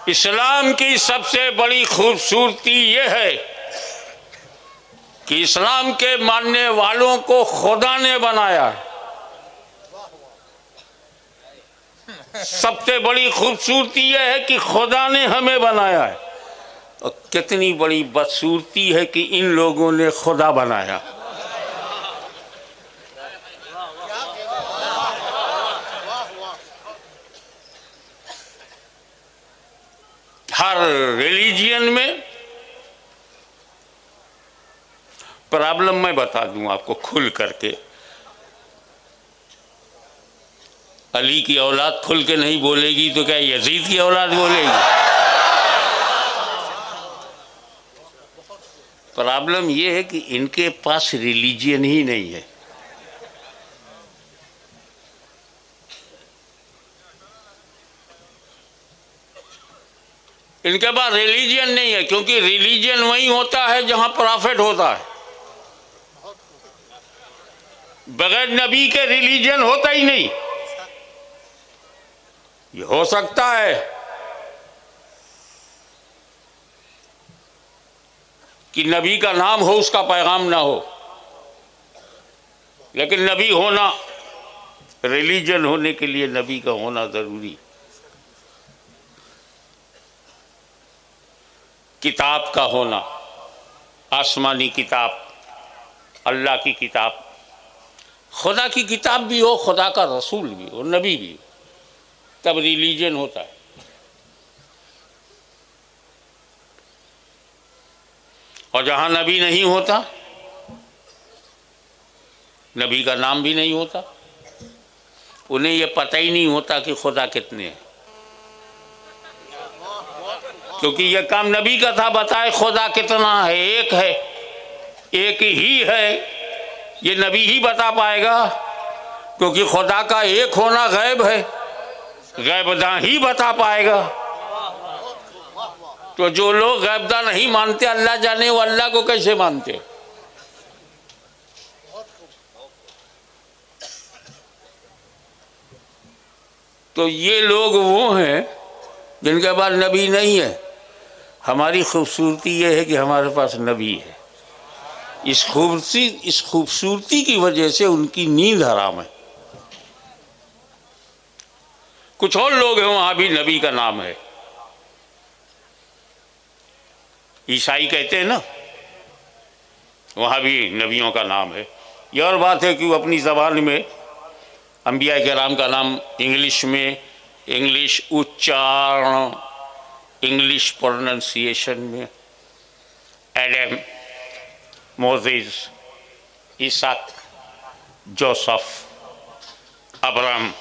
इस्लाम की सबसे बड़ी खूबसूरती ये है कि इस्लाम के मानने वालों को खुदा ने बनाया है। सबसे बड़ी खूबसूरती यह है कि खुदा ने हमें बनाया है, और कितनी बड़ी बदसूरती है कि इन लोगों ने खुदा बनाया। हर रिलीजियन में प्रॉब्लम मैं बता दूं आपको खुल करके। अली की औलाद खुल के नहीं बोलेगी तो क्या यजीद की औलाद बोलेगी? प्रॉब्लम यह है कि इनके पास रिलीजियन ही नहीं है। इनके पास रिलीजियन नहीं है, क्योंकि रिलीजियन वही होता है जहां प्रॉफिट होता है। बगैर नबी के रिलीजियन होता ही नहीं। ये हो सकता है कि नबी का नाम हो, उसका पैगाम ना हो, लेकिन नबी होना, रिलीजन होने के लिए नबी का होना जरूरी। किताब का होना, आसमानी किताब, अल्लाह की किताब, खुदा की किताब भी हो, खुदा का रसूल भी हो, नबी भी हो, तब रिलीजन होता है। और जहां नबी नहीं होता, नबी का नाम भी नहीं होता, उन्हें यह पता ही नहीं होता कि खुदा कितने हैं, क्योंकि यह काम नबी का था, बताए खुदा कितना है। एक है, एक ही है, ये नबी ही बता पाएगा, क्योंकि खुदा का एक होना गैब है, गैबदा ही बता पाएगा। तो जो लोग गैबदा नहीं मानते, अल्लाह जाने वो अल्लाह को कैसे मानते? तो ये लोग वो हैं जिनके पास नबी नहीं है। हमारी खूबसूरती ये है कि हमारे पास नबी है। इस खूबसूरती की वजह से उनकी नींद हराम है। कुछ और लोग हैं वहां भी नबी का नाम है। ईसाई कहते हैं ना, वहां भी नबियों का नाम है। यह और बात है कि वो अपनी ज़बान में अंबिया किराम का नाम इंग्लिश में, इंग्लिश उच्चारण, इंग्लिश प्रोनंसिएशन में एडम, मोसेस, इसहाक, जोसेफ, अब्राहम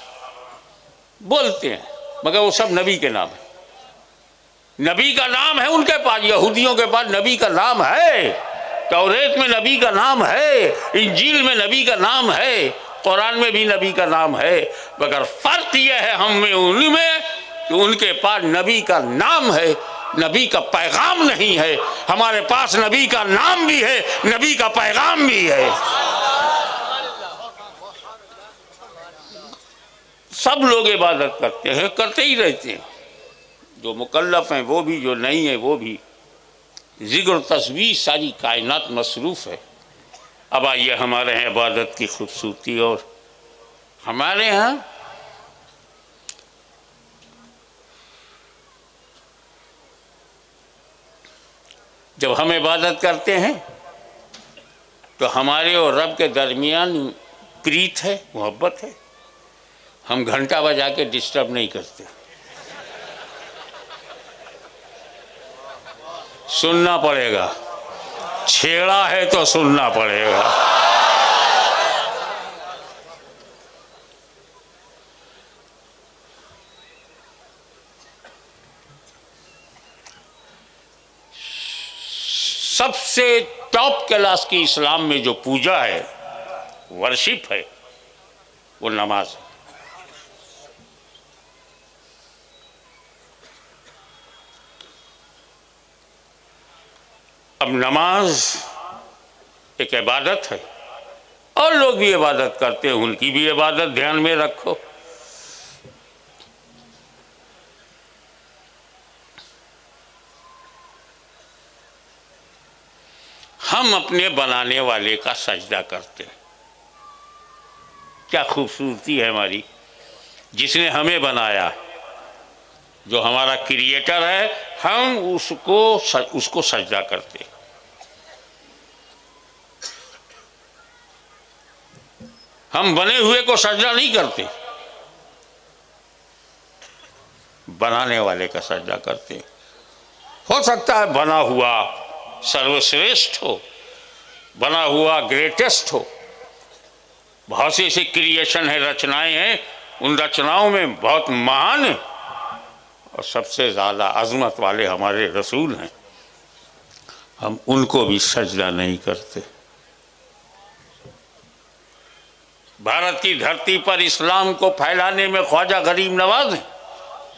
बोलते हैं, मगर वो सब नबी के नाम है। नबी का नाम है उनके पास, यहूदियों के पास नबी का नाम है, तौरेत में नबी का नाम है, इंजील में नबी का नाम है, कुरान में भी नबी का नाम है, मगर फर्क यह है हम में उनमें कि उनके पास नबी का नाम है, नबी का पैगाम नहीं है। हमारे पास नबी का नाम भी है, नबी का पैगाम भी है। सब लोग इबादत करते हैं, करते ही रहते हैं, जो मुकल्लफ हैं वो भी, जो नहीं है वो भी। जिक्र तस्बीह सारी कायनात मसरूफ़ है। अब आइए हमारे यहाँ इबादत की खूबसूरती। और हमारे यहाँ जब हम इबादत करते हैं तो हमारे और रब के दरमियान प्रीत है, मोहब्बत है। हम घंटा बजा के डिस्टर्ब नहीं करते। सुनना पड़ेगा, छेड़ा है तो सुनना पड़ेगा। सबसे टॉप क्लास की इस्लाम में जो पूजा है, वर्शिप है, वो नमाज है। अब नमाज एक इबादत है, और लोग भी इबादत करते हैं, उनकी भी इबादत ध्यान में रखो। हम अपने बनाने वाले का सजदा करते हैं। क्या खूबसूरती है हमारी, जिसने हमें बनाया, जो हमारा क्रिएटर है, हम उसको सजदा करते। हम बने हुए को सजदा नहीं करते, बनाने वाले का सजदा करते। हो सकता है बना हुआ सर्वश्रेष्ठ हो, बना हुआ ग्रेटेस्ट हो। बहुत सी ऐसी क्रिएशन है, रचनाएं हैं, उन रचनाओं में बहुत महान है और सबसे ज़्यादा अजमत वाले हमारे रसूल हैं, हम उनको भी सजदा नहीं करते। भारत की धरती पर इस्लाम को फैलाने में ख्वाजा गरीब नवाज हैं,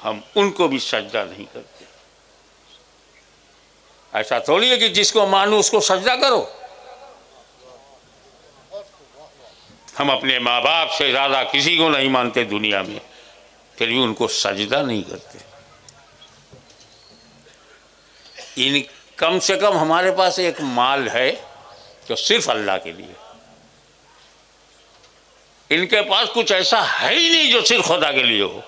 हम उनको भी सजदा नहीं करते। ऐसा थोड़ी है कि जिसको मानो उसको सजदा करो। हम अपने माँ बाप से ज़्यादा किसी को नहीं मानते दुनिया में, फिर भी उनको सजदा नहीं करते। इन कम से कम हमारे पास एक माल है जो सिर्फ अल्लाह के लिए। इनके पास कुछ ऐसा है ही नहीं जो सिर्फ खुदा के लिए हो।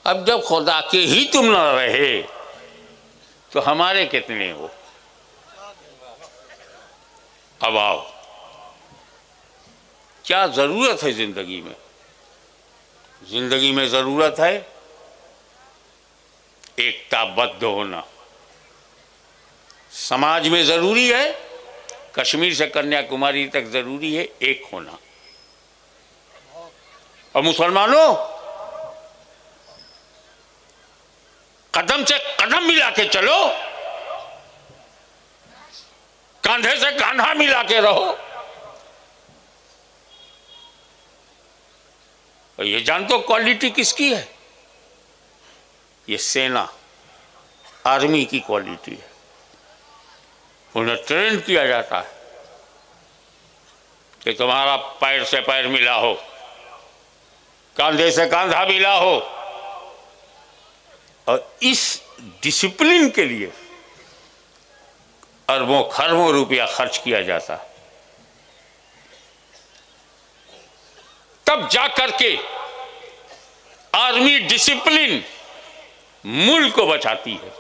अब जब खुदा के ही तुम न रहे तो हमारे कितने हो। अब आओ, क्या जरूरत है जिंदगी में? जिंदगी में जरूरत है एकताबद्ध होना। समाज में जरूरी है, कश्मीर से कन्याकुमारी तक जरूरी है एक होना। और मुसलमानों, कदम से कदम मिला के चलो, कंधे से कंधा मिला के रहो। और ये जानते हो क्वालिटी किसकी है? ये सेना, आर्मी की क्वालिटी है। उन्हें ट्रेन किया जाता है कि तुम्हारा पैर से पैर मिला हो, कंधे से कंधा मिला हो। और इस डिसिप्लिन के लिए अरबों खरबों रुपया खर्च किया जाता है। तब जाकर के आर्मी डिसिप्लिन मुल्क को बचाती है,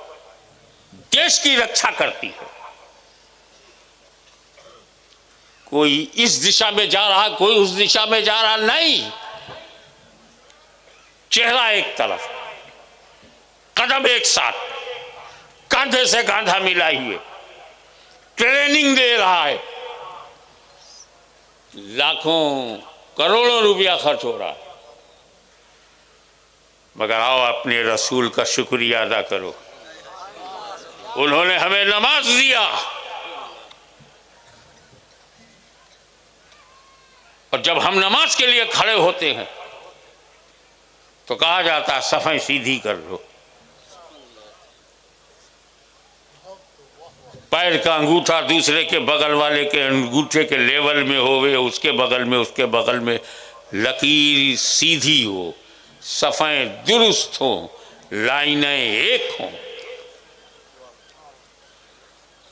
देश की रक्षा करती है। कोई इस दिशा में जा रहा, कोई उस दिशा में जा रहा नहीं। चेहरा एक तरफ, कदम एक साथ, कंधे से कंधा मिलाए हुए ट्रेनिंग दे रहा है। लाखों करोड़ों रुपया खर्च हो रहा है, मगर आओ अपने रसूल का शुक्रिया अदा करो। उन्होंने हमें नमाज दिया और जब हम नमाज के लिए खड़े होते हैं तो कहा जाता है सफ़ें सीधी कर लो। पैर का अंगूठा दूसरे के बगल वाले के अंगूठे के लेवल में होवे, उसके बगल में लकीर सीधी हो, सफ़ें दुरुस्त हो, लाइनें एक हों।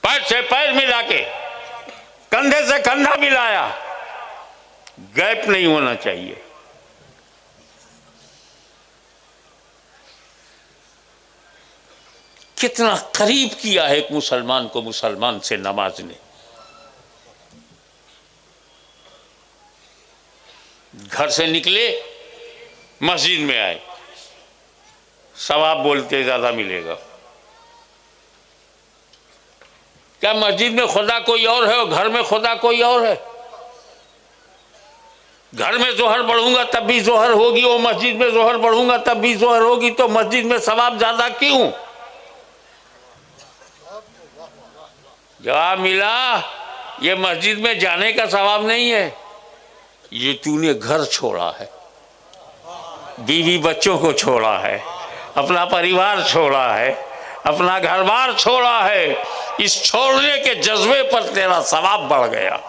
पैर से पैर मिला के, कंधे से कंधा मिलाया, गैप नहीं होना चाहिए। कितना करीब किया है एक मुसलमान को मुसलमान से नमाज ने। घर से निकले, मस्जिद में आए, सवाब बोलते ज्यादा मिलेगा। क्या मस्जिद में खुदा कोई और है और घर में खुदा कोई और है? घर में जोहर पढ़ूंगा तब भी जोहर होगी, और मस्जिद में जोहर पढ़ूंगा तब भी जोहर होगी, तो मस्जिद में सवाब ज्यादा क्यों? जवाब मिला, ये मस्जिद में जाने का सवाब नहीं है, ये तूने घर छोड़ा है, बीवी बच्चों को छोड़ा है, अपना परिवार छोड़ा है, अपना घर बार छोड़ा है। इस छोड़ने के जज्बे पर तेरा सवाब बढ़ गया।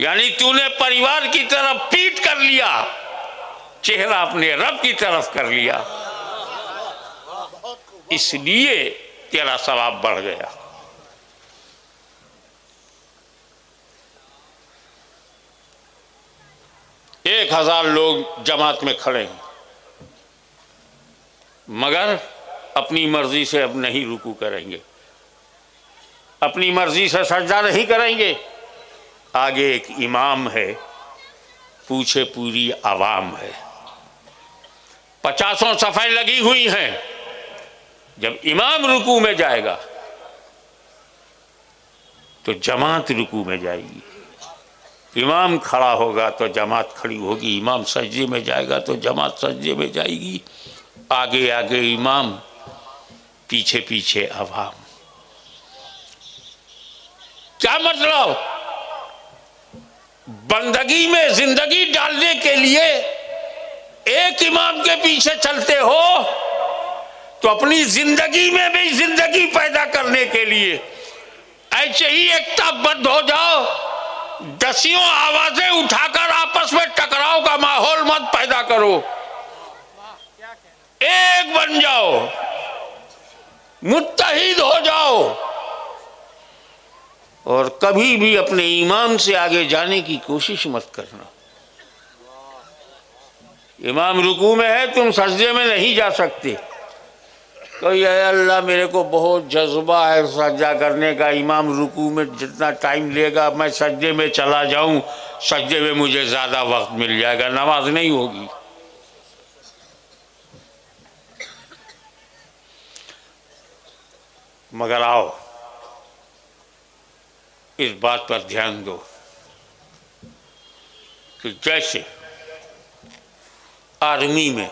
यानी तूने परिवार की तरफ पीठ कर लिया, चेहरा अपने रब की तरफ कर लिया, इसलिए तेरा सवाब बढ़ गया। 1000 लोग जमात में खड़े हैं, मगर अपनी मर्जी से अब नहीं रुकू करेंगे, अपनी मर्जी से सजदा नहीं करेंगे। आगे एक इमाम है, पीछे पूरी आवाम है, 50 सफ़ें लगी हुई हैं। जब इमाम रुकू में जाएगा तो जमात रुकू में जाएगी, इमाम खड़ा होगा तो जमात खड़ी होगी, इमाम सजदे में जाएगा तो जमात सजदे में जाएगी, आगे आगे इमाम, पीछे पीछे अवाम। क्या मतलब? बंदगी में जिंदगी डालने के लिए एक इमाम के पीछे चलते हो तो अपनी जिंदगी में भी जिंदगी पैदा करने के लिए ऐसे ही एकताबद्ध हो जाओ, दसियों आवाजें उठाकर आपस में टकराव का माहौल मत पैदा करो, एक बन जाओ, मुत्तहिद हो जाओ और कभी भी अपने ईमान से आगे जाने की कोशिश मत करना। इमाम रुकू में है, तुम सजदे में नहीं जा सकते। कोई अल्लाह मेरे को बहुत जज्बा है सजदा करने का, इमाम रुकू में जितना टाइम लेगा मैं सजदे में चला जाऊं, सजदे में मुझे ज़्यादा वक्त मिल जाएगा, नमाज नहीं होगी। मगर आओ इस बात पर ध्यान दो कि जैसे आर्मी में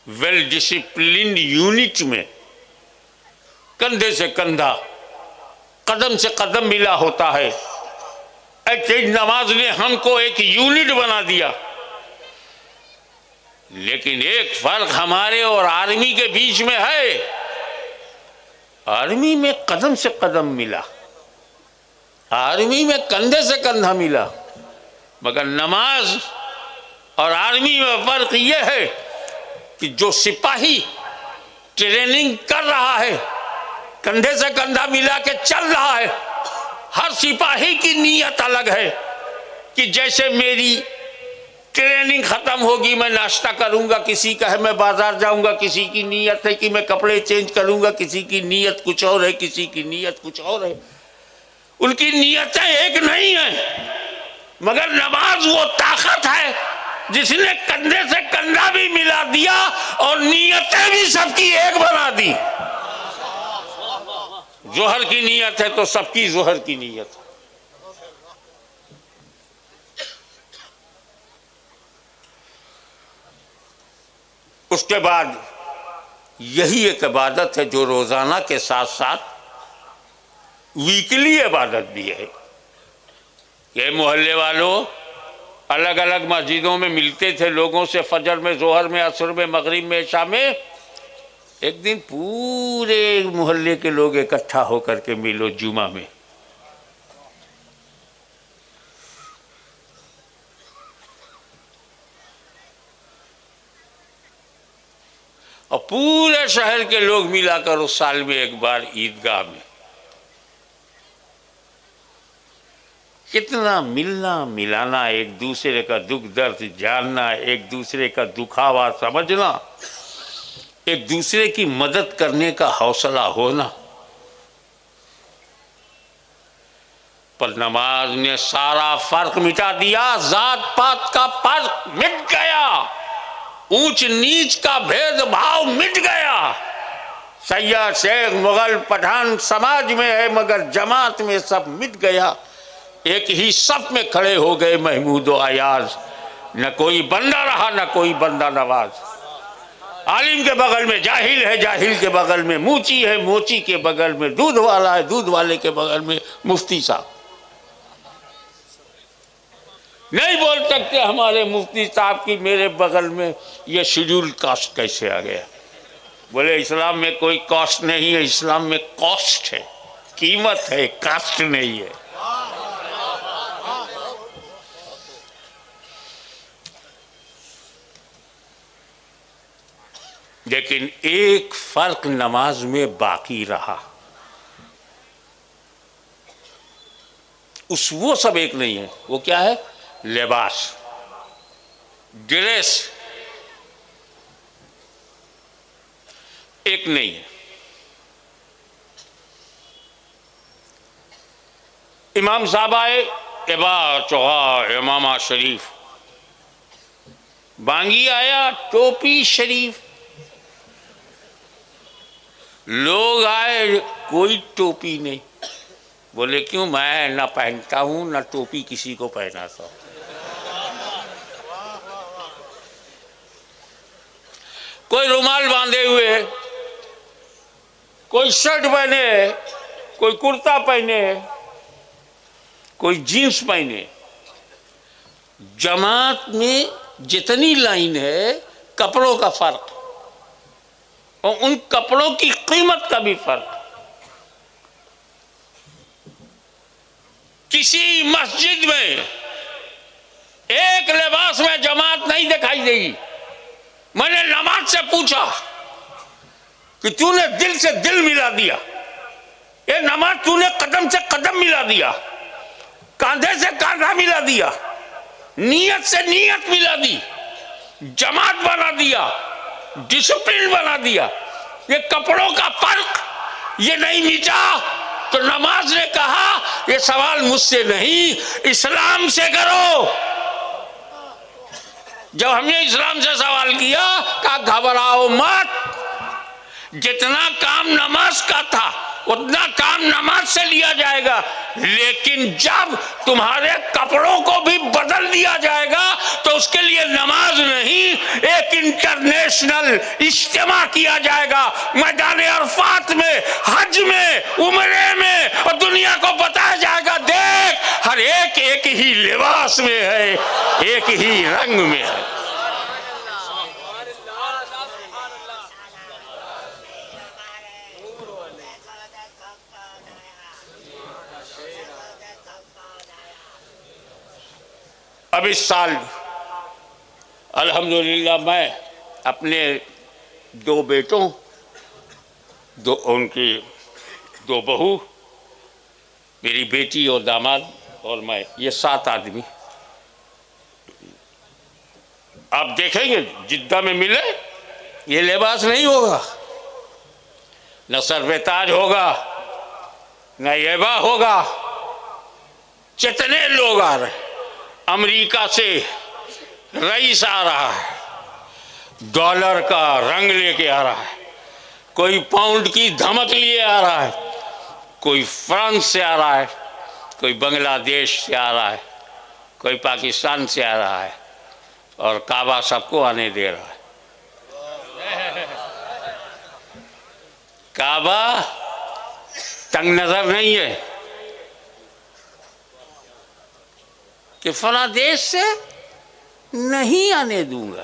वेल डिसिप्लिन्ड यूनिट में कंधे से कंधा, कदम से कदम मिला होता है, ऐसे नमाज ने हमको एक यूनिट बना दिया। लेकिन एक फर्क हमारे और आर्मी के बीच में है, आर्मी में कदम से कदम मिला, आर्मी में कंधे से कंधा मिला, मगर नमाज और आर्मी में फर्क यह है कि जो सिपाही ट्रेनिंग कर रहा है, कंधे से कंधा मिला के चल रहा है, हर सिपाही की नीयत अलग है कि जैसे मेरी ट्रेनिंग खत्म होगी मैं नाश्ता करूंगा, किसी का है मैं बाजार जाऊंगा, किसी की नीयत है कि मैं कपड़े चेंज करूंगा, किसी की नीयत कुछ और है, किसी की नीयत कुछ और है। उनकी नीयतें एक नहीं है, मगर नमाज वो ताकत है जिसने कंधे से कंधा भी मिला दिया और नीयतें भी सबकी एक बना दी। जोहर की नीयत है तो सबकी जोहर की नीयत है। उसके बाद यही एक इबादत है जो रोजाना के साथ साथ वीकली इबादत भी है। ये मोहल्ले वालों अलग अलग मस्जिदों में मिलते थे लोगों से, फजर में, जोहर में, असर में, मगरिब में, इशा में। एक दिन पूरे मोहल्ले के लोग इकट्ठा होकर के मिलो जुमा में। और पूरे शहर के लोग मिलाकर उस साल में एक बार ईदगाह में। कितना मिलना मिलाना, एक दूसरे का दुख दर्द जानना, एक दूसरे का दुखावा समझना, एक दूसरे की मदद करने का हौसला होना। पर नमाज ने सारा फर्क मिटा दिया, जात पात का फर्क मिट गया, ऊंच नीच का भेदभाव मिट गया। सैयद शेख मुगल पठान समाज में है मगर जमात में सब मिट गया। एक ही सफ में खड़े हो गए महमूद व अयाज, न कोई बंदा रहा न कोई बंदा नवाज। आलिम के बगल में जाहिल है, जाहिल के बगल में मूची है, मूची के बगल में दूध वाला है, दूध वाले के बगल में मुफ्ती साहब। नहीं बोल सकते हमारे मुफ्ती साहब की मेरे बगल में ये शेड्यूल कास्ट कैसे आ गया। बोले इस्लाम में कोई कास्ट नहीं है, इस्लाम में कॉस्ट है, कीमत है, कास्ट नहीं है। लेकिन एक फर्क नमाज में बाकी रहा, वो सब एक नहीं है। वो क्या है? लिबास। ड्रेस एक नहीं है। इमाम साहब आए, एबा चौहा इमामा शरीफ, बांगी आया टोपी शरीफ, लोग आए कोई टोपी नहीं। बोले क्यों? मैं ना पहनता हूं ना टोपी किसी को पहनाता हूं। कोई रुमाल बांधे हुए, कोई शर्ट पहने, कोई कुर्ता पहने, कोई जींस पहने। जमात में जितनी लाइन है कपड़ों का फर्क, और उन कपड़ों की कीमत का भी फर्क। किसी मस्जिद में एक लिबास में जमात नहीं दिखाई देगी। मैंने नमाज से पूछा कि तूने दिल से दिल मिला दिया, ये नमाज तूने कदम से कदम मिला दिया, कांधे से कांधा मिला दिया, नीयत से नीयत मिला दी, जमात बना दिया, डिसिप्लिन बना दिया। ये कपड़ों का फर्क ये नहीं मिटा तो नमाज ने कहा ये सवाल मुझसे नहीं इस्लाम से करो। जब हमने इस्लाम से सवाल किया, कहा घबराओ मत, जितना काम नमाज का था उतना काम नमाज से लिया जाएगा, लेकिन जब तुम्हारे कपड़ों को भी बदल दिया जाएगा तो उसके लिए नमाज नहीं, एक इंटरनेशनल इज्तिमा किया जाएगा मैदान अरफात में, हज में, उम्रे में, और दुनिया को बताया जाएगा देख हर एक ही लिबास में है, एक ही रंग में है। अब इस साल अल्हम्दुलिल्लाह मैं अपने दो बेटों, उनकी दो बहू, मेरी बेटी और दामाद और मैं, ये 7 आदमी आप देखेंगे जिद्दा में मिले, ये लिबास नहीं होगा, न सर पे ताज होगा, न येबा होगा। जितने लोग आ रहे, अमेरिका से रईस आ रहा है, डॉलर का रंग लेके आ रहा है, कोई पाउंड की धमक लिए आ रहा है, कोई फ्रांस से आ रहा है, कोई बांग्लादेश से आ रहा है, कोई पाकिस्तान से आ रहा है, और काबा सबको आने दे रहा है। काबा तंग नजर नहीं है कि फला देश से नहीं आने दूंगा।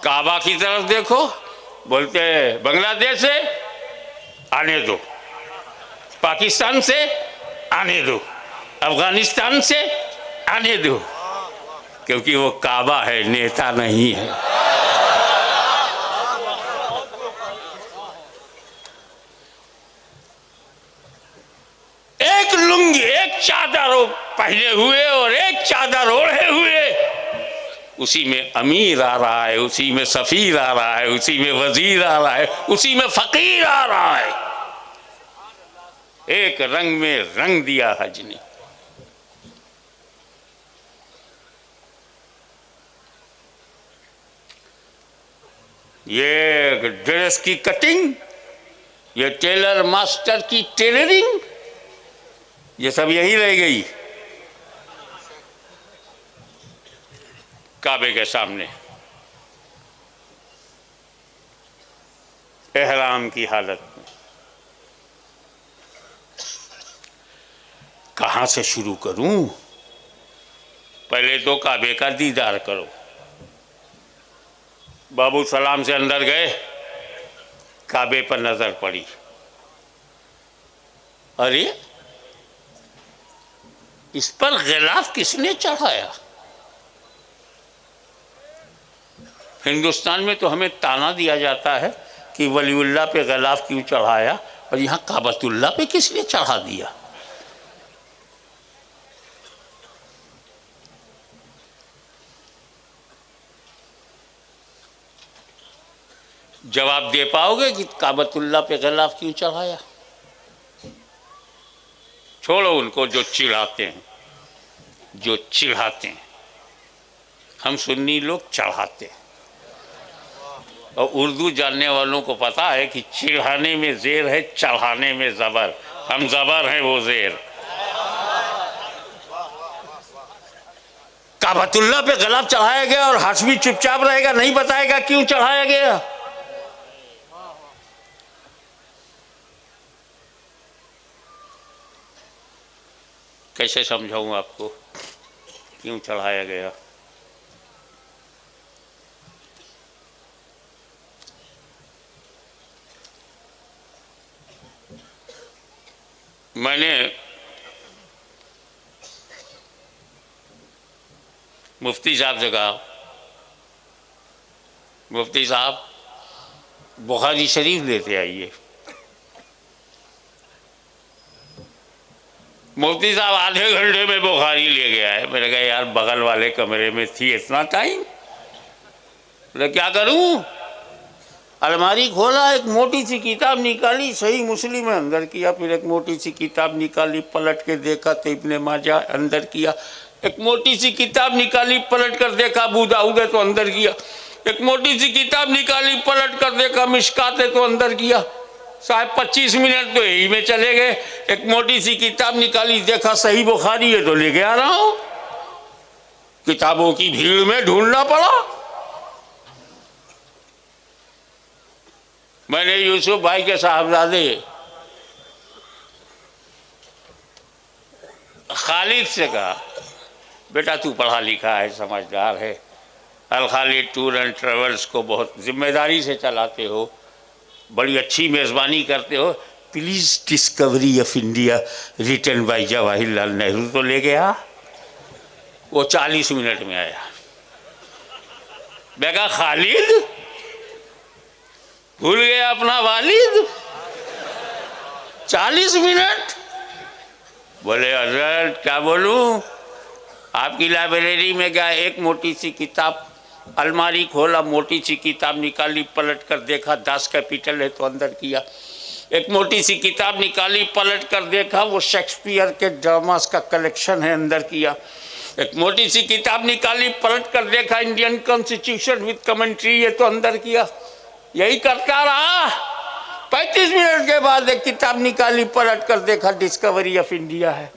काबा की तरफ देखो, बोलते हैं बांग्लादेश से आने दो, पाकिस्तान से आने दो, अफगानिस्तान से आने दो, क्योंकि वो काबा है, नेता नहीं है। एक लुंगी, एक चादर पहने हुए और एक चादर ओढ़े हुए, उसी में अमीर आ रहा है, उसी में सफीर आ रहा है, उसी में वजीर आ रहा है, उसी में फकीर आ रहा है। एक रंग में रंग दिया हज ने। ये ड्रेस की कटिंग, ये टेलर मास्टर की टेलरिंग, ये सब यही रह गई काबे के सामने। एहराम की हालत में कहां से शुरू करूं? पहले तो काबे का दीदार करो। बाबू सलाम से अंदर गए, काबे पर नजर पड़ी, अरे इस पर गिलाफ किसने चढ़ाया? हिंदुस्तान में तो हमें ताना दिया जाता है कि वलीउल्लाह पे गिलाफ क्यों चढ़ाया, और यहाँ काबतुल्लाह पे किसने चढ़ा दिया? जवाब दे पाओगे कि काबतुल्लाह पे गिलाफ क्यों चढ़ाया? छोड़ो उनको जो चिढ़ाते हैं, जो चिढ़ाते हैं। हम सुन्नी लोग चढ़ाते हैं, और उर्दू जानने वालों को पता है कि चिढ़ाने में ज़ेर है, चढ़ाने में ज़बर। हम ज़बर हैं, वो ज़ेर। काबतुल्लाह पे गिलाफ चढ़ाया गया और हाशमी चुपचाप रहेगा, नहीं बताएगा क्यों चढ़ाया गया। कैसे समझाऊं आपको क्यों चढ़ाया गया? मैंने मुफ्ती साहब से कहा, मुफ्ती साहब बुखारी शरीफ लेते आइए। मुफ्ती साहब आधे घंटे में बुखारी ले गया है। मैंने कहा यार बगल वाले कमरे में थी, इतना टाइम? बोले क्या करूं? अलमारी खोला, एक मोटी सी किताब निकाली, सही मुस्लिम है, अंदर किया। फिर एक मोटी सी किताब निकाली, पलट के देखा तो इब्ने माजा, अंदर किया। एक मोटी सी किताब निकाली, पलट कर देखा अबू दाऊद है, तो अंदर किया। एक मोटी सी किताब निकाली, पलट कर देखा मिशकात है, तो अंदर किया। साहब 25 मिनट तो यही में चले गए। एक मोटी सी किताब निकाली, देखा सही बुखारी है, तो लेके आ रहा हूं। किताबों की भीड़ में ढूंढना पड़ा। मैंने यूसुफ भाई के साहबजादे खालिद से कहा, बेटा तू पढ़ा लिखा है, समझदार है, अल खालिद टूर एंड ट्रेवल्स को बहुत जिम्मेदारी से चलाते हो, बड़ी अच्छी मेज़बानी करते हो, please discovery of India written by Jawaharlal Nehru तो ले गया। वो 40 मिनट में आया। मैं कहा खालिद भूल गया अपना वालिद? 40 मिनट? बोले हज़रत क्या बोलूं, आपकी लाइब्रेरी में गया, एक मोटी सी किताब, अलमारी खोला, मोटी सी किताब निकाली, पलट कर देखा दास कैपिटल है, तो अंदर किया। एक मोटी सी किताब निकाली, पलट कर देखा वो शेक्सपियर के ड्रामास का कलेक्शन है, अंदर किया। एक मोटी सी किताब निकाली, पलट कर देखा इंडियन कॉन्स्टिट्यूशन विद कमेंट्री है, तो अंदर किया। यही करता रहा। 35 मिनट के बाद एक किताब निकाली, पलट कर देखा डिस्कवरी ऑफ इंडिया है।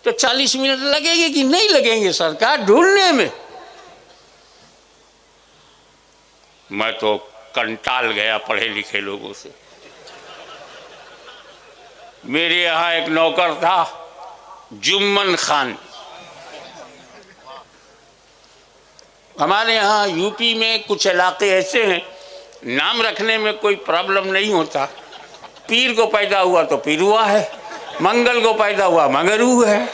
तो 40 मिनट लगेंगे कि नहीं लगेंगे सरकार ढूंढने में? मैं तो कंटाल गया पढ़े लिखे लोगों से। मेरे यहाँ एक नौकर था जुम्मन खान। हमारे यहाँ यूपी में कुछ इलाके ऐसे हैं, नाम रखने में कोई प्रॉब्लम नहीं होता। पीर को पैदा हुआ तो पीरुआ है, मंगल को पैदा हुआ मगरू है,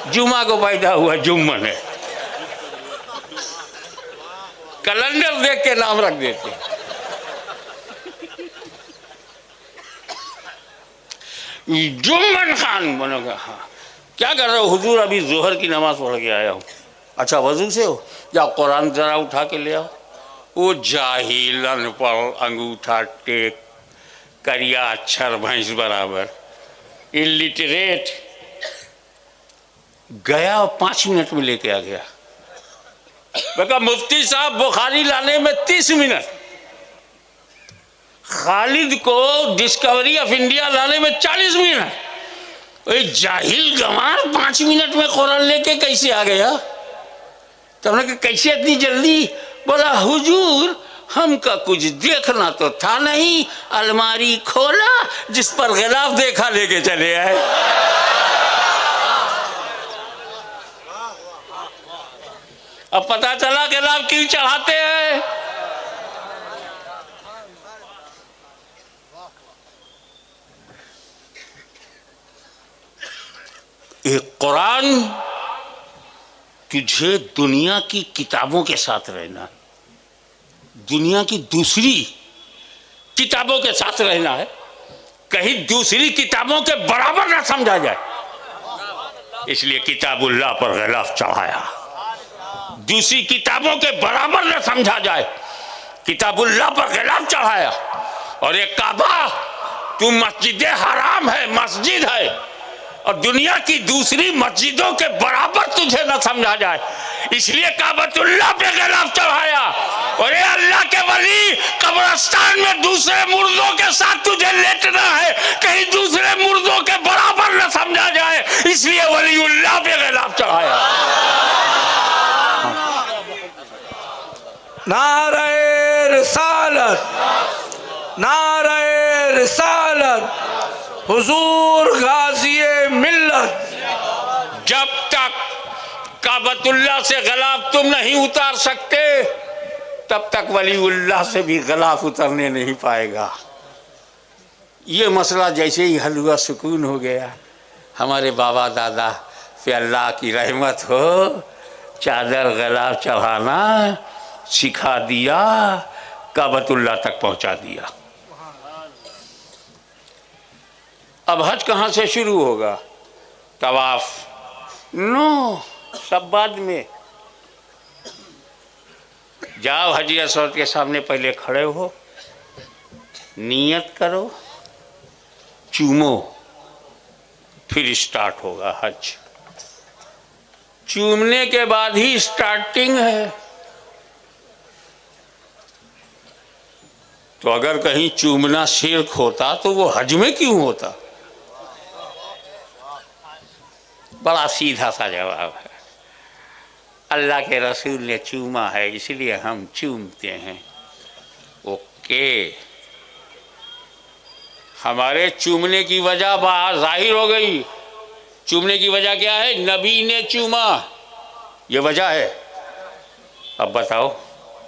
जुमा को पैदा हुआ जुम्मन है। कैलेंडर देख के नाम रख देते हैं। जुम्मन खान बनोगा। हाँ, क्या कर रहे हो? हुजूर अभी जोहर की नमाज पढ़ के आया हूँ। अच्छा वजू से हो? जाओ कुरान जरा उठा के ले आओ। वो जाहिल अनपढ़ अंगूठा टेक करिया अक्षर भैंस बराबर इलिटरेट गया, 5 मिनट में लेके आ गया। मैं मुफ्ती साहब बुखारी लाने में 30 मिनट, खालिद को डिस्कवरी ऑफ इंडिया लाने में 40 मिनट। जाहिल गंवार 5 मिनट में कुरान लेके कैसे आ गया? तो हमने कहा कैसे इतनी जल्दी? बोला हुजूर हमका कुछ देखना तो था नहीं, अलमारी खोला जिस पर गिलाफ देखा लेके चले आए। अब पता चला गिलाफ क्यों चढ़ाते हैं। एक कुरान तुझे दुनिया की किताबों के साथ रहना, दुनिया की दूसरी किताबों के साथ रहना है, कहीं दूसरी किताबों के बराबर ना समझा जाए, इसलिए किताबुल्लाह पर गिलाफ चढ़ाया। दूसरी किताबों के बराबर न समझा जाए, किताबुल्लाह पर गिलाफ चढ़ाया। और ये काबा तू मस्जिद हराम है, मस्जिद है, और दुनिया की दूसरी मस्जिदों के बराबर तुझे न समझा जाए, इसलिए काबतुल्लाह पे गिलाफ चढ़ाया। और ये अल्लाह के वली, कब्रिस्तान में दूसरे मुर्दों के साथ तुझे लेटना है, कहीं दूसरे मुर्दों के बराबर न समझा जाए, इसलिए वलीउल्लाह पे गिलाफ चढ़ाया। नारे रिसालत, नारे रिसालत, हुजूर गाज़ी मिल्लत। जब तक काबतुल्लाह से गिलाफ तुम नहीं उतार सकते, तब तक वलीउल्लाह से भी गिलाफ उतरने नहीं पाएगा। ये मसला जैसे ही हल हुआ, सुकून हो गया। हमारे बाबा दादा पे अल्लाह की रहमत हो, चादर गिलाफ चढ़ाना सिखा दिया, काबतुल्लाह तक पहुंचा दिया। अब हज कहाँ से शुरू होगा? तवाफ नो, सब बाद में। जाओ हजी असवद के सामने पहले खड़े हो, नियत करो, चूमो, फिर स्टार्ट होगा हज। चूमने के बाद ही स्टार्टिंग है। तो अगर कहीं चूमना शिर्क होता तो वो हज में क्यों होता? बड़ा सीधा सा जवाब है। अल्लाह के रसूल ने चूमा है, इसलिए हम चूमते हैं। ओके, हमारे चूमने की वजह बाहर जाहिर हो गई। चूमने की वजह क्या है? नबी ने चूमा, ये वजह है। अब बताओ,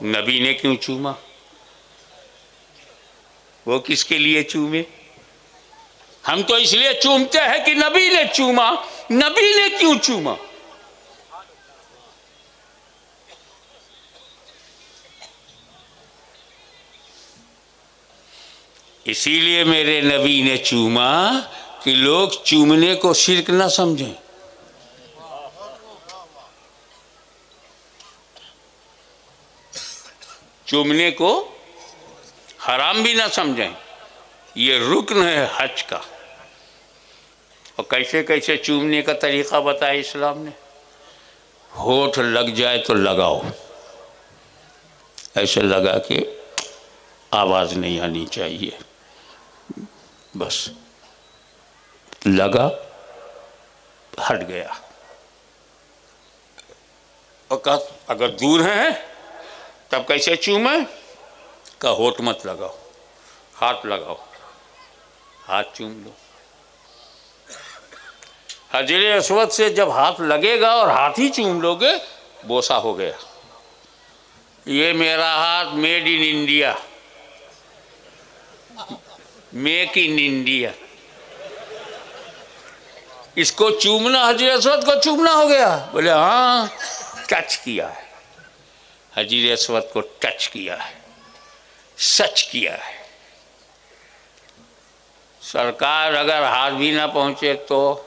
नबी ने क्यों चूमा? वो किसके लिए चूमे? हम तो इसलिए चूमते हैं कि नबी ने चूमा। नबी ने क्यों चूमा? इसीलिए मेरे नबी ने चूमा कि लोग चूमने को शिर्क ना समझें। चूमने को हराम भी ना समझें। ये रुक्न है हज का। और कैसे कैसे चूमने का तरीक़ा बताया इस्लाम ने। होठ लग जाए तो लगाओ, ऐसे लगा के आवाज़ नहीं आनी चाहिए, बस लगा, हट गया। और कहा अगर दूर हैं तब कैसे चूमे? का होठ मत लगाओ, हाथ लगाओ, हाथ चूम लो। हजरे अस्वद से जब हाथ लगेगा और हाथ ही चूम लोगे, बोसा हो गया। ये मेरा हाथ made in India, make in India. इसको चूमना, हजरे अस्वद को चूमना हो गया। बोले हाँ, टच किया है, हजरे अस्वद को टच किया है, सच किया है। सरकार अगर हाथ भी ना पहुंचे तो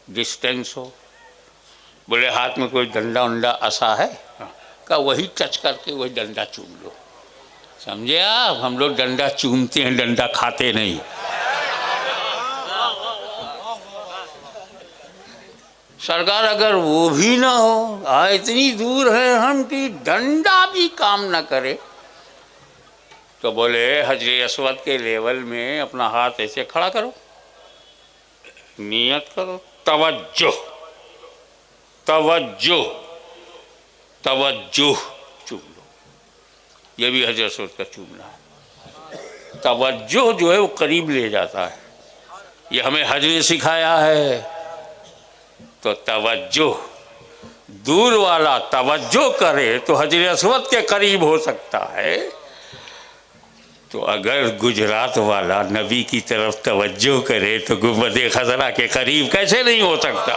डिस्टेंस हो। बोले हाथ में कोई डंडा उंडा ऐसा है का, वही टच करके वही डंडा चूम लो। समझे आप? हम लोग डंडा चूमते हैं, डंडा खाते नहीं। सरकार अगर वो भी ना हो, इतनी दूर है हम कि डंडा भी काम ना करे, तो बोले हजरे अस्वद के लेवल में अपना हाथ ऐसे खड़ा करो, नियत करो, तवज्जो तवज्जो तवज्जो, चूम लो। ये भी हजरत अस्वद का चूमना है। तवज्जो जो है वो करीब ले जाता है। ये हमें हज ने सिखाया है। तो तवज्जो, दूर वाला तवज्जो करे तो हजरत अस्वद के करीब हो सकता है। तो अगर गुजरात वाला नबी की तरफ तवज्जो करे तो गुंबद खजरा के करीब कैसे नहीं हो सकता?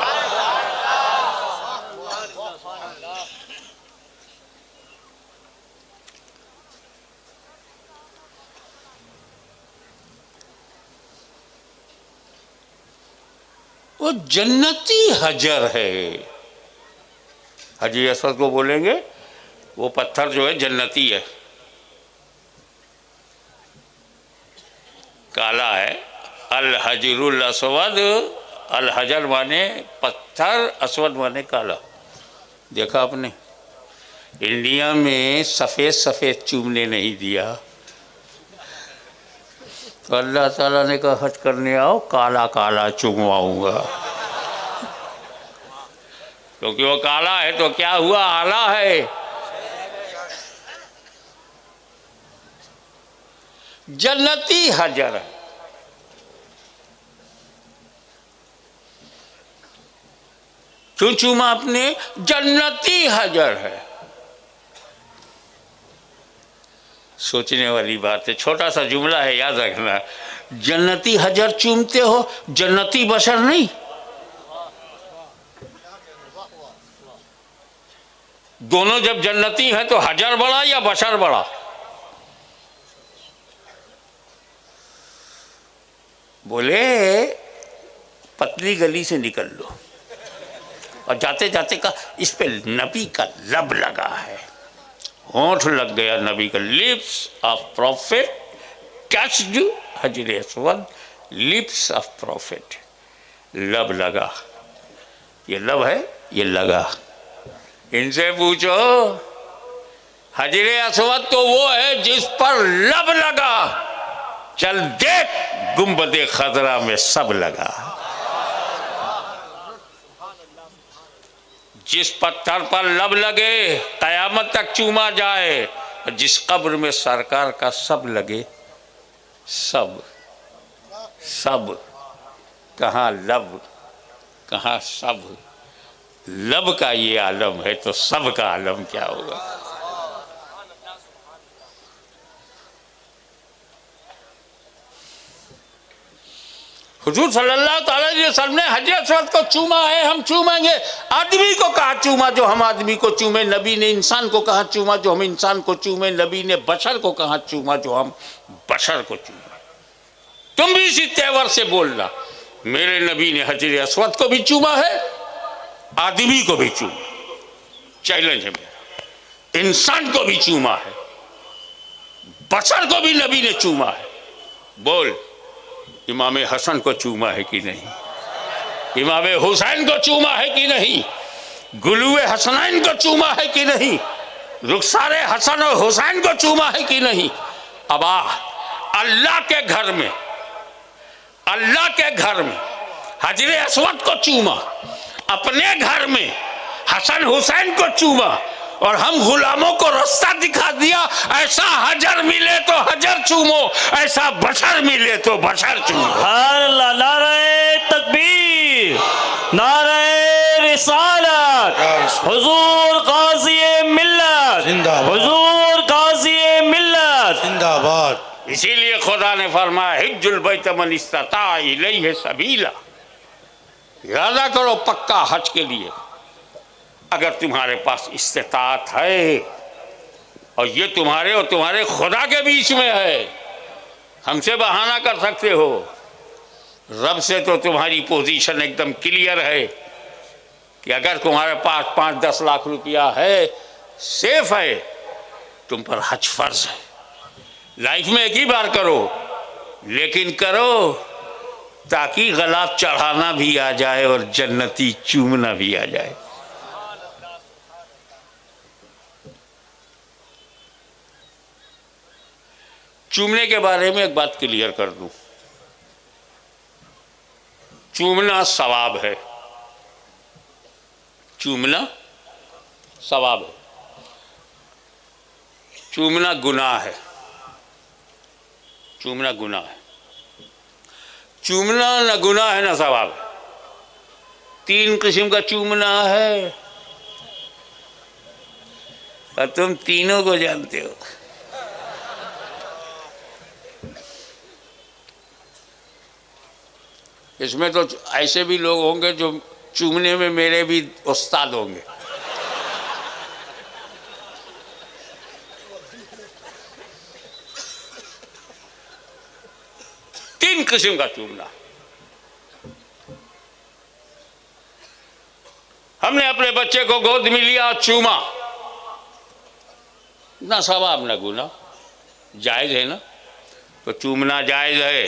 वो जन्नती हजर है। हजर अस्वद को बोलेंगे वो पत्थर जो है जन्नती है, काला है। अल हजरुल असवद, अल हजर माने पत्थर, असवद माने काला। देखा आपने, इंडिया में सफ़ेद सफ़ेद चूमने नहीं दिया, तो अल्लाह ताला ने कहा हज करने आओ काला काला चुमवाऊंगा। क्योंकि वो काला है तो क्या हुआ, आला है। जन्नती हजर है। क्यों चूमा आपने? जन्नती हजर है। सोचने वाली बात है, छोटा सा जुमला है, याद रखना। जन्नती हजर चूमते हो, जन्नती बशर नहीं। दोनों जब जन्नती हैं तो हजर बड़ा या बशर बड़ा? बोले पतली गली से निकल लो और जाते जाते का इस पे नबी का लब लगा है, होंठ लग गया नबी का। लिप्स ऑफ प्रॉफिट टच्ड हजर अस्वद, लिप्स ऑफ प्रॉफिट, लब लगा। ये लब है, ये लगा। इनसे पूछो, हजर अस्वद तो वो है जिस पर लब लगा। चल देख, गुंबदे खजरा में सब लगा। जिस पत्थर पर लब लगे कयामत तक चूमा जाए, जिस कब्र में सरकार का सब लगे, सब सब, कहाँ लब कहाँ सब। लब का ये आलम है तो सब का आलम क्या होगा। हुजूर सल्लल्लाहु अलैहि वसल्लम ने हजर अस्वद को चूमा है, हम चूमेंगे। आदमी को कहा चूमा जो हम आदमी को चूमे, नबी ने इंसान को कहा चूमा जो हम इंसान को चूमे, नबी ने बशर को कहा चूमा जो हम बशर को चूमे। तुम भी इसी तेवर से बोलना, मेरे नबी ने हजर अस्वद को भी चूमा है, आदमी को भी चूमा। चैलेंज है मेरा, इंसान को भी चूमा है, बशर को भी नबी ने चूमा है। बोल, इमाम हसन को चूमा है कि नहीं? इमाम हुसैन को चूमा है कि नहीं? गुलुए हसनैन को चूमा है कि नहीं? रुखसारे हसन और हुसैन को चूमा है कि नहीं? अब अल्लाह के घर में, अल्लाह के घर में हजर अस्वद को चूमा, अपने घर में हसन हुसैन को चूमा, और हम गुलामों को रास्ता दिखा दिया, ऐसा हजर मिले तो हजर चूमो, ऐसा बशर मिले तो बशर चूमो। नारे तकबीर, नारे रिसालत, हुजूर गाज़ी मिल्लत, हुजूर गाज़ी मिल्लत जिंदाबाद। इसीलिए खुदा ने फरमाया हिज्जुल बैत मन इस्तता इलैहि सबीला। इरादा करो पक्का हज के लिए, अगर तुम्हारे पास इस्तिताअत है, और ये तुम्हारे और तुम्हारे खुदा के बीच में है। हमसे बहाना कर सकते हो, रब से तो तुम्हारी पोजीशन एकदम क्लियर है कि अगर तुम्हारे पास 5-10 लाख रुपया है, सेफ है, तुम पर हज फर्ज है। लाइफ में एक ही बार करो, लेकिन करो ताकि गलाब चढ़ाना भी आ जाए और जन्नती चूमना भी आ जाए। चूमने के बारे में एक बात क्लियर कर दूं, चूमना सवाब है, चूमना सवाब है, चूमना गुनाह है, चूमना गुनाह है। चूमना न गुनाह है न सवाब है। 3 किस्म का चूमना है और तुम तीनों को जानते हो। इसमें तो ऐसे भी लोग होंगे जो चूमने में मेरे भी उस्ताद होंगे। तीन किस्म का चूमना। हमने अपने बच्चे को गोद में लिया, चूमा, ना सवाब ना गुनाह, जायज है ना। तो चूमना जायज़ है।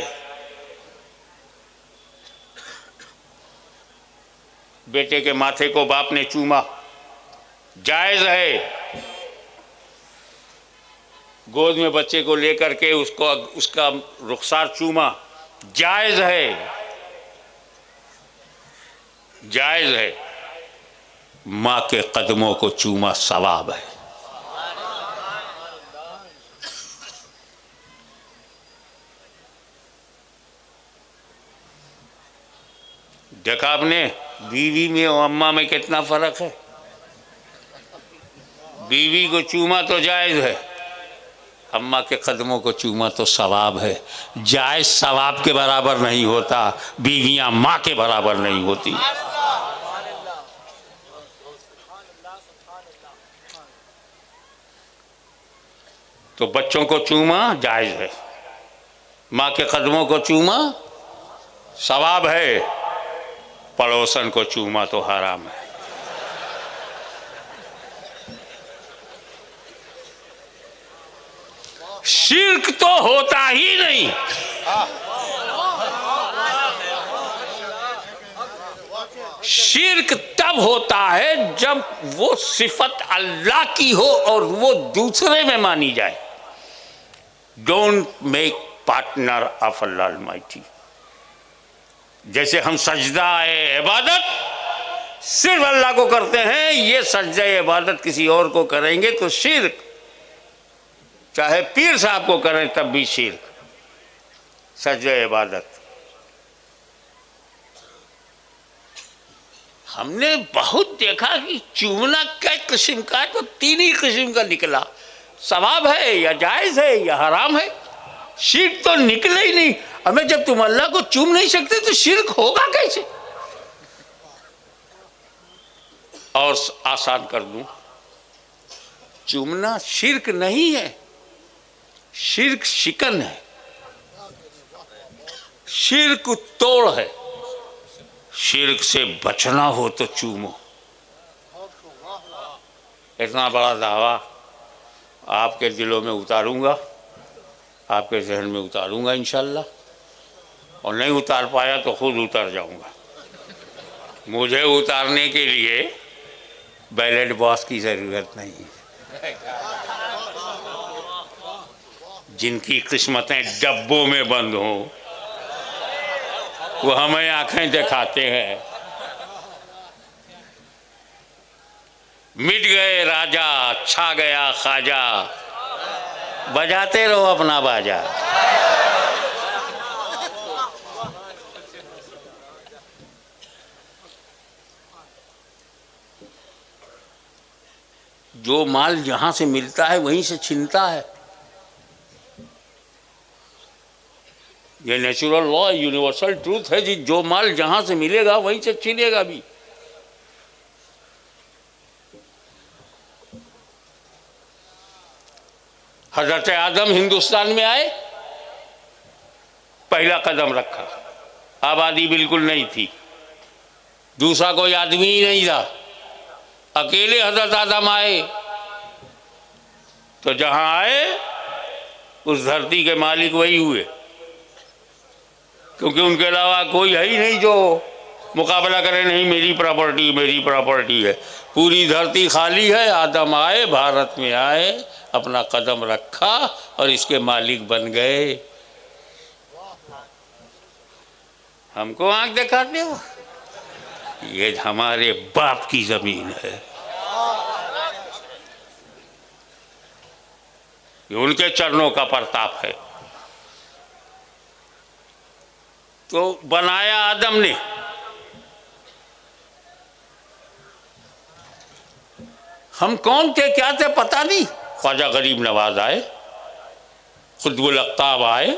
बेटे के माथे को बाप ने चूमा, जायज़ है। गोद में बच्चे को लेकर के उसको उसका रुखसार चूमा, जायज़ है, जायज़ है। माँ के कदमों को चूमा सवाब है। देखा आपने बीवी में और अम्मा में कितना फर्क है। बीवी को चूमा तो जायज़ है, अम्मा के कदमों को चूमा तो सवाब है। जायज़ सवाब के बराबर नहीं होता, बीवियां माँ के बराबर नहीं होती। तो बच्चों को चूमा जायज़ है, माँ के कदमों को चूमा सवाब है, पड़ोसन को चूमा तो हराम है। शिर्क तो होता ही नहीं। शिर्क तब होता है जब वो सिफत अल्लाह की हो और वो दूसरे में मानी जाए। Don't make partner of Allah Almighty. जैसे हम सजदा इबादत सिर्फ अल्लाह को करते हैं, ये सजदा इबादत किसी और को करेंगे तो शिर्क। चाहे पीर साहब को करें तब भी शिर्क। सजदा इबादत हमने बहुत देखा कि चूमना कई किस्म का है, तो तीन ही किस्म का निकला। सवाब है या जायज़ है या हराम है। शिर्क तो निकले ही नहीं। हमें जब तुम अल्लाह को चूम नहीं सकते तो शिर्क होगा कैसे। और आसान कर दूं, चूमना शिर्क नहीं है, शिर्क शिकन है, शिर्क तोड़ है। शिर्क से बचना हो तो चूमो। इतना बड़ा दावा आपके दिलों में उतारूंगा, आपके जहन में उतारूंगा इंशाल्लाह, और नहीं उतार पाया तो खुद उतर जाऊंगा। मुझे उतारने के लिए बैलेट बॉक्स की ज़रूरत नहीं है। जिनकी किस्मतें डब्बों में बंद हों वो हमें आंखें दिखाते हैं। मिट गए राजा, छा गया ख्वाजा, बजाते रहो अपना बाजा। जो माल जहां से मिलता है वहीं से छीनता है। ये नेचुरल लॉ, यूनिवर्सल ट्रूथ है जी। जो माल जहां से मिलेगा वहीं से छीनेगा भी। हजरत आदम हिंदुस्तान में आए, पहला कदम रखा, आबादी बिल्कुल नहीं थी, दूसरा कोई आदमी ही नहीं था, अकेले हजरत आदम आए। तो जहां आए उस धरती के मालिक वही हुए, क्योंकि उनके अलावा कोई है ही नहीं जो मुकाबला करे। नहीं, मेरी प्रॉपर्टी, मेरी प्रॉपर्टी है। पूरी धरती खाली है। आदम आए, भारत में आए, अपना कदम रखा और इसके मालिक बन गए। हमको आंख दिखाते हो, ये हमारे बाप की जमीन है, ये उनके चरणों का प्रताप है। तो बनाया आदम ने। हम कौन थे, क्या थे, पता नहीं। ख्वाजा गरीब नवाज आए, खुतबुल अख्ताब आए,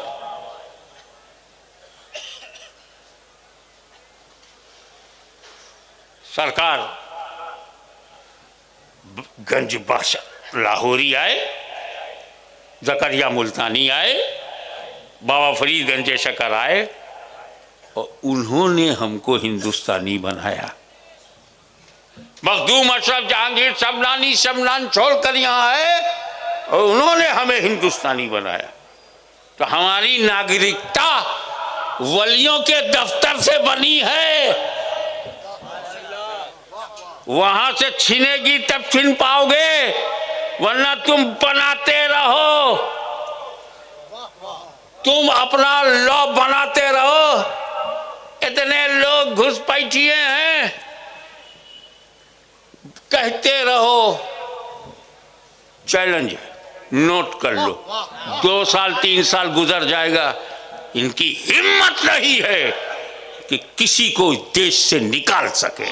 सरकार गंज बादशाह लाहौरी आए, जकरिया मुल्तानी आए, बाबा फरीद गंज शकर आए, और उन्होंने हमको हिंदुस्तानी बनाया। मखदूम, अशरफ, जहांगीर, शमनानी, शमनान छोड़ कर यहाँ आए और उन्होंने हमें हिंदुस्तानी बनाया। तो हमारी नागरिकता वलियों के दफ्तर से बनी है, वहां से छीनेगी तब छीन पाओगे, वरना तुम बनाते रहो, तुम अपना लॉ बनाते रहो। इतने लोग घुसपैठिए हैं, कहते रहो। चैलेंज नोट कर लो, 2 साल 3 साल गुजर जाएगा, इनकी हिम्मत नहीं है कि किसी को इस देश से निकाल सके।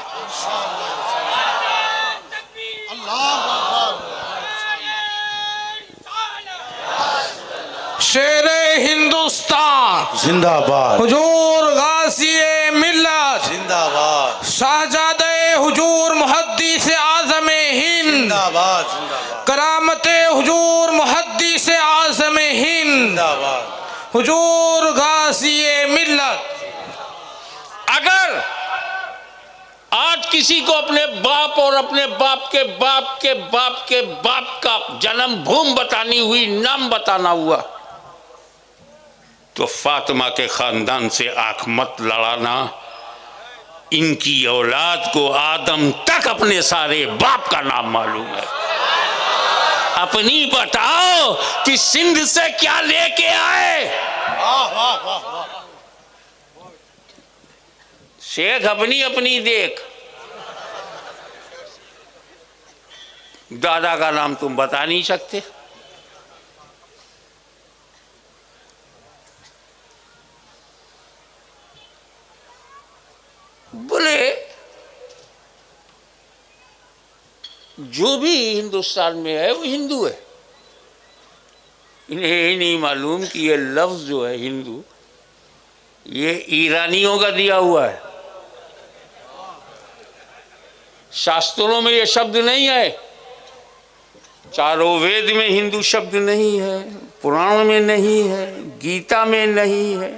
शेरे हिंदुस्तान जिंदाबाद, हुजूर गाज़ी मिल्लत जिंदाबाद, शाहजादे हुजूर मुहद्दिस आज़म हिंद जिंदाबाद, जिंदाबाद, करामते हुजूर मुहद्दिस आज़म हिंद जिंदाबाद, हुजूर गाज़ी मिल्लत। अगर आज किसी को अपने बाप और अपने बाप के बाप के बाप के बाप का जन्मभूमि बतानी हुई, नाम बताना हुआ, तो फातिमा के खानदान से आंख मत लड़ाना। इनकी औलाद को आदम तक अपने सारे बाप का नाम मालूम है। अपनी बताओ कि सिंध से क्या लेके आए। शेख अपनी अपनी देख, दादा का नाम तुम बता नहीं सकते। बोले जो भी हिंदुस्तान में है वो हिंदू है, इन्हें ये नहीं मालूम कि ये लफ्ज जो है हिंदू, ये ईरानियों का दिया हुआ है। शास्त्रों में ये शब्द नहीं है, चारों वेद में हिंदू शब्द नहीं है, पुराण में नहीं है, गीता में नहीं है,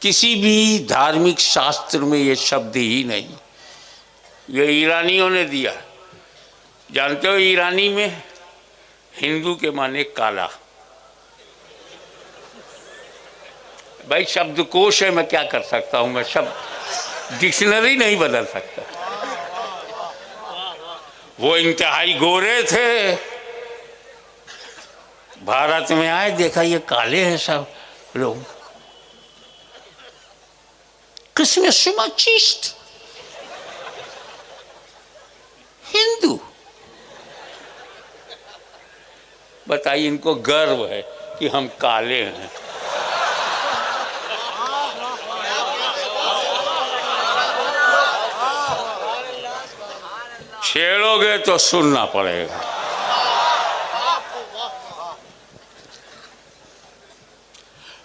किसी भी धार्मिक शास्त्र में ये शब्द ही नहीं, ये ईरानियों ने दिया। जानते हो ईरानी में हिंदू के माने काला। भाई शब्दकोश है, मैं क्या कर सकता हूं, मैं शब्द डिक्शनरी नहीं बदल सकता। वो इंतहाई गोरे थे, भारत में आए, देखा ये काले हैं सब लोग। Christmas machist Hindu. बताइए, इनको गर्व है कि हम काले हैं। छेड़ोगे तो सुनना पड़ेगा।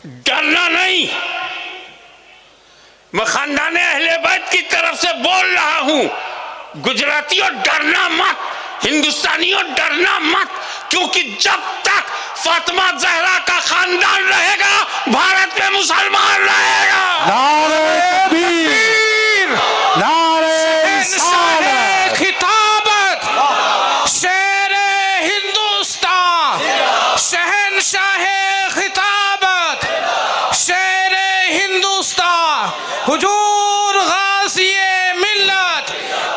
डरना नहीं, मैं खानदाने अहले बैत की तरफ से बोल रहा हूं, गुजरातियों डरना मत, हिंदुस्तानियों डरना मत, क्योंकि जब तक फातिमा जहरा का खानदान रहेगा भारत में मुसलमान रहेगा। नारे तकबीर, नारे रिसालत, खिताबत, शेरे हिंदुस्तान, शहंशाहे खिताबत, शेरे हिंदुस्तान, हुजूर गाज़ी मिल्लत,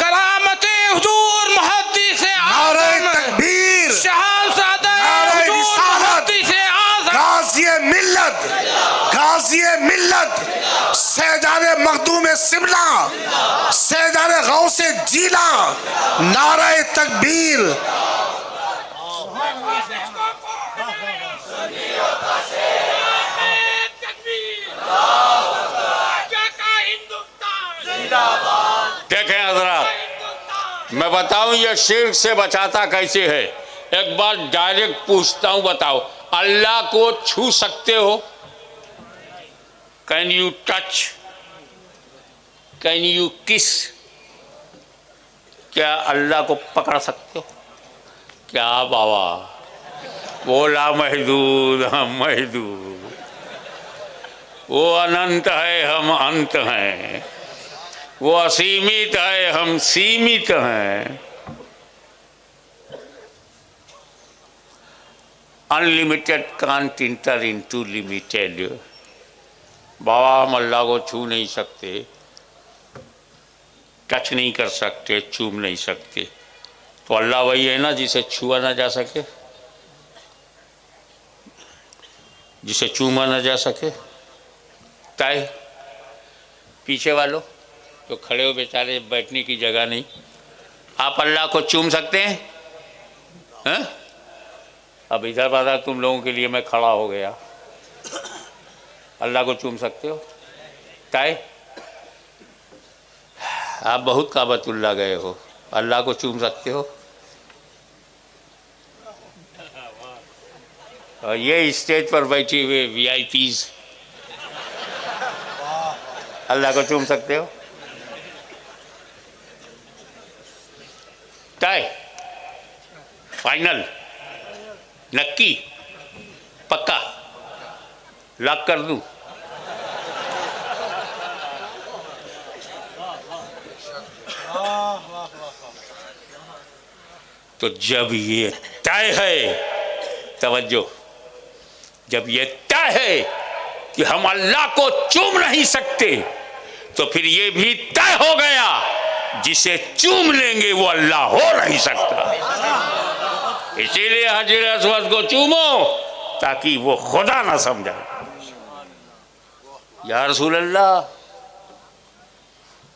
करामते हुजूर मुहद्दिस आज़म, तकबीर, शहज़ादे नारे हुजूर रिसालत, मुहद्दिस आज़म, गाज़ी मिल्लत, गाज़ी मिल्लत, सैयदाने मखदूम सिमला, सैयदाने गौसे जीला, नारे तकबीर। देखें हजरात, मैं बताऊं ये शिर्क से बचाता कैसे है। एक बार डायरेक्ट पूछता हूं, बताओ अल्लाह को छू सकते हो? Can you touch, can you किस? क्या अल्लाह को पकड़ सकते हो? क्या बाबा, बोला महदूद हम महदूद, वो अनंत है हम अंत हैं, वो असीमित है हम सीमित हैं। Unlimited can't enter into limited. बाबा हम अल्लाह को छू नहीं सकते, टच नहीं कर सकते, चूम नहीं सकते। तो अल्लाह वही है ना जिसे छुआ ना जा सके, जिसे चूमा ना जा सके। ताए पीछे वालों तो खड़े हो बेचारे, बैठने की जगह नहीं, आप अल्लाह को चूम सकते हैं? हैं? अब इधर बाधा तुम लोगों के लिए मैं खड़ा हो गया, अल्लाह को चूम सकते हो? ताए आप बहुत काबतुल्लाह गए हो, अल्लाह को चूम सकते हो? और ये स्टेज पर बैठे हुए VIPs अल्लाह को चूम सकते हो? तय, फाइनल, नक्की, पक्का, लॉक कर दूं? तो जब ये तय है, तवज्जो, जब ये तय है कि हम अल्लाह को चूम नहीं सकते, तो फिर ये भी तय हो गया जिसे चूम लेंगे वो अल्लाह हो नहीं सकता। इसीलिए हजर अस्वद को चूमो ताकि वो खुदा ना समझा। या रसूल अल्लाह,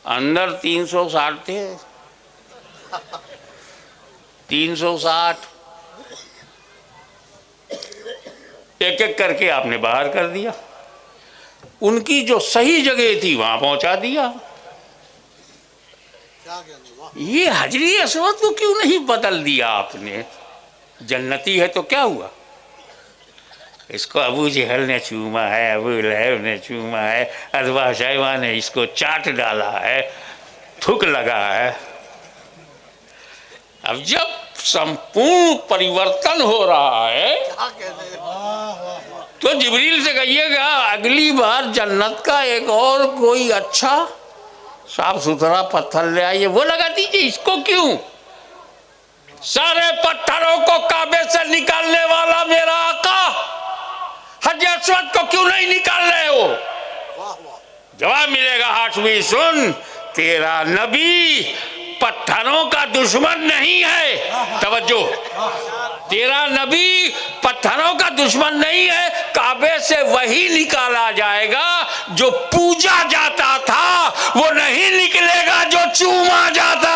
अंदर 360 थे, 360 एक एक करके आपने बाहर कर दिया, उनकी जो सही जगह थी वहां पहुंचा दिया। ये हजरी अस्वद को क्यों नहीं बदल दिया आपने? जन्नती है तो क्या हुआ? इसको अबू जहल ने चूमा है, अबू लहब ने चूमा है, अदवा शैवा ने इसको चाट डाला है, थूक लगा है। अब जब संपूर्ण परिवर्तन हो रहा है तो जिब्रील से कहिएगा अगली बार जन्नत का एक और कोई अच्छा साफ सुथरा पत्थर ले आइए, वो लगा दीजिए। इसको क्यों? सारे पत्थरों को काबे से निकालने वाला मेरा आका हजर अस्वद को क्यों नहीं निकाल रहे हो? जवाब मिलेगा हाशमी, सुन, तेरा नबी पत्थरों का दुश्मन नहीं है। तवज्जो, तेरा नबी पत्थरों का दुश्मन नहीं है। काबे से वही निकाला जाएगा जो पूजा जाता था, वो नहीं निकलेगा जो चूमा जाता